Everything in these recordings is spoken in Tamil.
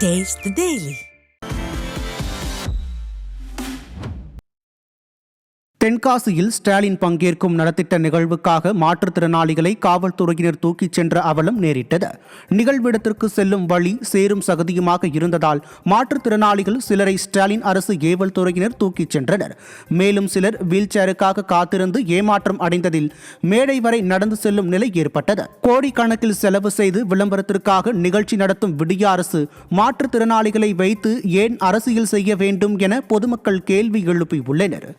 Taste the Daily. தென்காசியில் ஸ்டாலின் பங்கேற்கும் நலத்திட்ட நிகழ்வுக்காக மாற்றுத்திறனாளிகளை காவல்துறையினர் தூக்கிச் சென்ற அவலம் நேரிட்டது. நிகழ்விடத்திற்கு செல்லும் வழி சேரும் சகதியுமாக இருந்ததால் மாற்றுத்திறனாளிகள் சிலரை ஸ்டாலின் அரசு ஏவல் துறையினர் தூக்கிச் சென்றனர். மேலும் சிலர் வீல் சேருக்காக காத்திருந்து ஏமாற்றம் அடைந்ததில் மேடை வரை நடந்து செல்லும் நிலை ஏற்பட்டது. கோடிக்கணக்கில் செலவு செய்து விளம்பரத்திற்காக நிகழ்ச்சி நடத்தும் விடிய அரசு மாற்றுத்திறனாளிகளை வைத்து ஏன் அரசியல் செய்ய வேண்டும் என பொதுமக்கள் கேள்வி எழுப்பியுள்ளனர்.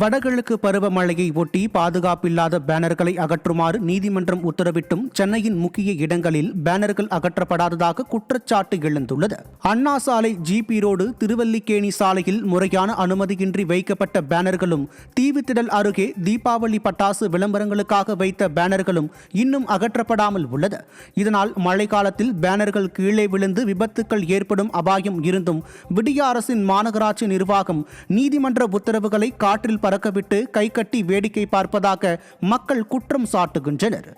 வடகிழக்கு பருவமழையை ஒட்டி பாதுகாப்பில்லாத பேனர்களை அகற்றுமாறு நீதிமன்றம் உத்தரவிட்டும் சென்னையின் முக்கிய இடங்களில் பேனர்கள் அகற்றப்படாததாக குற்றச்சாட்டு எழுந்துள்ளது. அண்ணா சாலை, ஜிபி ரோடு, திருவல்லிக்கேணி சாலையில் முறையான அனுமதியின்றி வைக்கப்பட்ட பேனர்களும், தீவுத்திடல் அருகே தீபாவளி பட்டாசு விளம்பரங்களுக்காக வைத்த பேனர்களும் இன்னும் அகற்றப்படாமல் உள்ளது. இதனால் மழை காலத்தில் பேனர்கள் கீழே விழுந்து விபத்துக்கள் ஏற்படும் அபாயம் இருந்தும் விடிய அரசின் மாநகராட்சி நிர்வாகம் நீதிமன்ற உத்தரவுகளை காற்றில் பறக்கவிட்டு கை கட்டி வேடிக்கை பார்ப்பதாக மக்கள் குற்றம் சாட்டுகின்றனர்.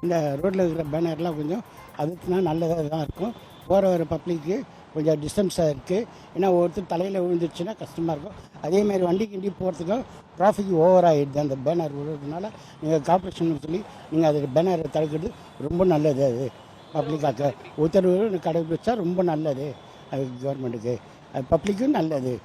இந்த ரோட்டில் இருக்கிற பேனர்லாம் கொஞ்சம் அதுக்குனா நல்லதாக தான் இருக்கும். போகிற பப்ளிக்கு கொஞ்சம் டிஸ்டன்ஸாக இருக்குது. ஏன்னா ஒருத்தர் தலையில் விழுந்துருச்சுன்னா கஷ்டமாக இருக்கும். அதேமாதிரி வண்டி கிண்டி போகிறதுக்கும் டிராஃபிக் ஓவர் ஆகிடுது. அந்த பேனர் விழுறதுனால நீங்கள் கார்பரேஷன் சொல்லி நீங்கள் அது பேனரை தடுக்கிறது ரொம்ப நல்லது. அது பப்ளிக்காக உத்தரவு கடைபிடிச்சா ரொம்ப நல்லது. அது கவர்மெண்ட்டுக்கு, அது பப்ளிக்கும் நல்லது.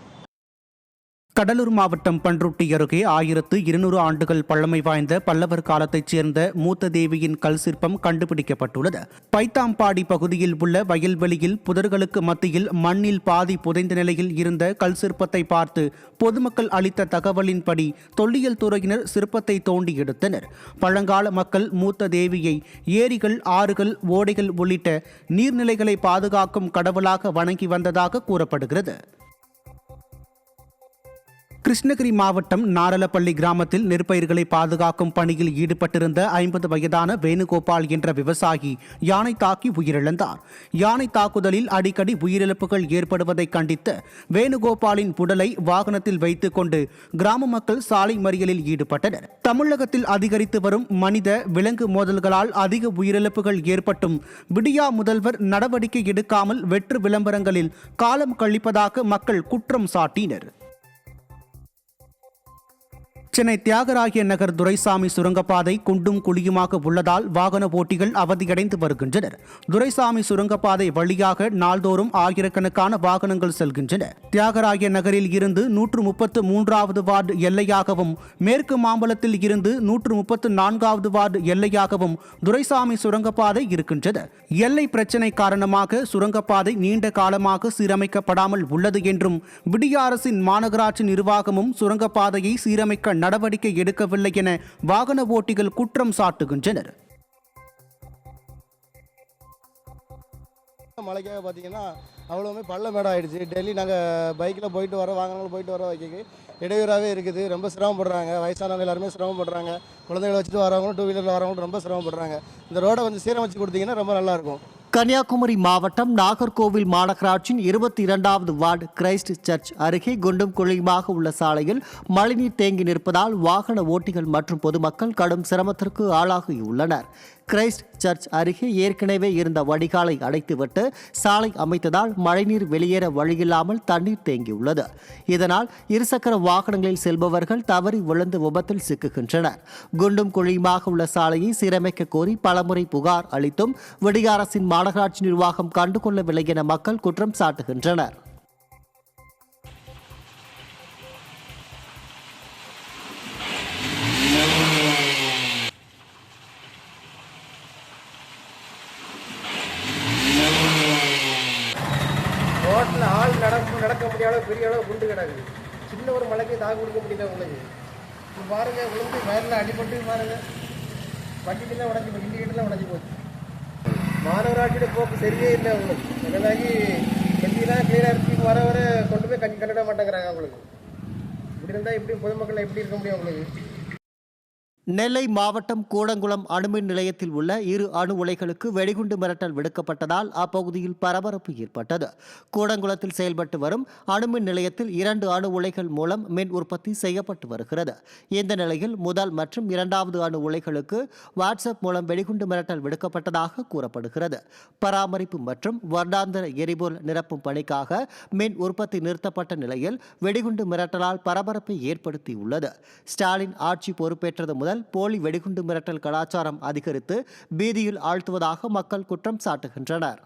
கடலூர் மாவட்டம் பன்ருட்டி அருகே 1200 ஆண்டுகள் பழமை வாய்ந்த பல்லவர் காலத்தைச் சேர்ந்த மூத்த தேவியின் கல் சிற்பம் கண்டுபிடிக்கப்பட்டுள்ளது. பைத்தாம்பாடி பகுதியில் உள்ள வயல்வெளியில் புதர்களுக்கு மத்தியில் மண்ணில் பாதி புதைந்த நிலையில் இருந்த கல் சிற்பத்தை பார்த்து பொதுமக்கள் அளித்த தகவலின்படி தொல்லியல் துறையினர் சிற்பத்தை தோண்டி எடுத்தனர். பழங்கால மக்கள் மூத்த தேவியை ஏரிகள், ஆறுகள், ஓடைகள் உள்ளிட்ட நீர்நிலைகளை பாதுகாக்கும் கடவுளாக வணங்கி வந்ததாக கூறப்படுகிறது. கிருஷ்ணகிரி மாவட்டம் நாரலப்பள்ளி கிராமத்தில் நெற்பயிர்களை பாதுகாக்கும் பணியில் ஈடுபட்டிருந்த 50 வயதான வேணுகோபால் என்ற விவசாயி யானை தாக்கி உயிரிழந்தார். யானை தாக்குதலில் அடிக்கடி உயிரிழப்புகள் ஏற்படுவதை கண்டித்து வேணுகோபாலின் உடலை வாகனத்தில் வைத்துக் கொண்டு கிராம மக்கள் சாலை மறியலில் ஈடுபட்டனர். தமிழகத்தில் அதிகரித்து வரும் மனித விலங்கு மோதல்களால் அதிக உயிரிழப்புகள் ஏற்பட்டும் விடியா முதல்வர் நடவடிக்கை எடுக்காமல் வெற்று விளம்பரங்களில் காலம் கழிப்பதாக மக்கள் குற்றம் சாட்டினர். சென்னை தியாகராய நகர் துரைசாமி சுரங்கப்பாதை குண்டும் குழியுமாக உள்ளதால் வாகன ஓட்டிகள் அவதியடைந்து வருகின்றனர். துரைசாமி சுரங்கப்பாதை வழியாக நாள்தோறும் ஆயிரக்கணக்கான வாகனங்கள் செல்கின்றன. தியாகராய நகரில் இருந்து 133வது வார்டு எல்லையாகவும், மேற்கு மாம்பலத்தில் இருந்து 134வது வார்டு எல்லையாகவும் துரைசாமி சுரங்கப்பாதை இருக்கின்றது. எல்லை பிரச்சினை காரணமாக சுரங்கப்பாதை நீண்ட காலமாக சீரமைக்கப்படாமல் உள்ளது என்றும் விடிய அரசின் மாநகராட்சி நிர்வாகமும் சுரங்கப்பாதையை சீரமைக்க நடவடிக்கை எடுக்கவில்லை என வாகன ஓட்டிகள் குற்றம் சாட்டுகின்றனர். மழைக்காக பார்த்தீங்கன்னா அவ்வளோவுமே பள்ளமேடம் ஆகிடுச்சு. டெல்லி நாங்கள் பைக்கில் போயிட்டு வர, வாகனங்கள் போயிட்டு வர வைக்க இடையூறாகவே இருக்குது. ரொம்ப சிரமப்படுறாங்க. வயசானவங்க எல்லாருமே சிரமப்படுறாங்க. குழந்தைகளை வச்சுட்டு வரவங்களும், டூ வீலரில் வரவங்களும் ரொம்ப சிரமப்படுறாங்க. இந்த ரோடை கொஞ்சம் சீரமைச்சு கொடுத்தீங்கன்னா ரொம்ப நல்லாயிருக்கும். கன்னியாகுமரி மாவட்டம் நாகர்கோவில் மாநகராட்சியின் 22வது வார்டு கிரைஸ்ட் சர்ச் அருகே குண்டும் குழியுமாக உள்ள சாலையில் மழைநீர் தேங்கி நிற்பதால் வாகன ஓட்டிகள் மற்றும் பொதுமக்கள் கடும் சிரமத்திற்கு ஆளாகியுள்ளனர். கிரைஸ்ட் சர்ச் அருகே ஏற்கனவே இருந்த வடிகாலை அடைத்துவிட்டு சாலை அமைத்ததால் மழைநீர் வெளியேற வழியில்லாமல் தண்ணீர் தேங்கியுள்ளது. இதனால் இருசக்கர வாகனங்களில் செல்பவர்கள் தவறி விழுந்து விபத்தில் சிக்குகின்றனர். குண்டும் குழியுமாக உள்ள சாலையை சீரமைக்க கோரி பலமுறை புகார் அளித்தும் விடிய அரசின் மாநகராட்சி நிர்வாகம் கண்டுகொள்ளவில்லை என மக்கள் குற்றம் சாட்டுகின்றனர். ரோட்டில் ஆள் நடக்க முடியாத பெரிய அளவு குண்டு கிடக்குது. சின்ன ஒரு மழைக்கு தாக்கு கொடுக்க முடியல உங்களுக்கு. இப்போ பாருங்கள், விழுந்து வயலில் அடிபட்டு பாருங்கள், வண்டிலாம் உடஞ்சி, இண்டிகேட்டர்லாம் உடஞ்சி போச்சு. மாநகராட்சியோட போக்கு சரியே இல்லை உங்களுக்கு. என்னதாகி வண்டியெல்லாம் கிளியராக இருக்கு, வர வர கொண்டு போய் கண்டிட மாட்டேங்கிறாங்க உங்களுக்கு. இப்படி இருந்தால் எப்படி பொதுமக்கள் எப்படி இருக்க முடியும் உங்களுக்கு? நெல்லை மாவட்டம் கூடங்குளம் அணுமின் நிலையத்தில் உள்ள 2 அணு உலைகளுக்கு வெடிகுண்டு மிரட்டல் விடுக்கப்பட்டதால் அப்பகுதியில் பரபரப்பு ஏற்பட்டது. கூடங்குளத்தில் செயல்பட்டு வரும் அணுமின் நிலையத்தில் 2 அணு உலைகள் மூலம் மின் உற்பத்தி செய்யப்பட்டு வருகிறது. இந்த நிலையில் முதல் மற்றும் 2வது அணு உலைகளுக்கு வாட்ஸ்அப் மூலம் வெடிகுண்டு மிரட்டல் விடுக்கப்பட்டதாக கூறப்படுகிறது. பராமரிப்பு மற்றும் வருடாந்திர எரிபொருள் நிரப்பும் பணிக்காக மின் உற்பத்தி நிறுத்தப்பட்ட நிலையில் வெடிகுண்டு மிரட்டலால் பரபரப்பை ஏற்படுத்தியுள்ளது. ஸ்டாலின் ஆட்சி பொறுப்பேற்றது முதல் போலி வெடிகுண்டு மிரட்டல் கலாச்சாரம் அதிகரித்து பீதியில் ஆழ்த்துவதாக மக்கள் குற்றம் சாட்டுகின்றனர்.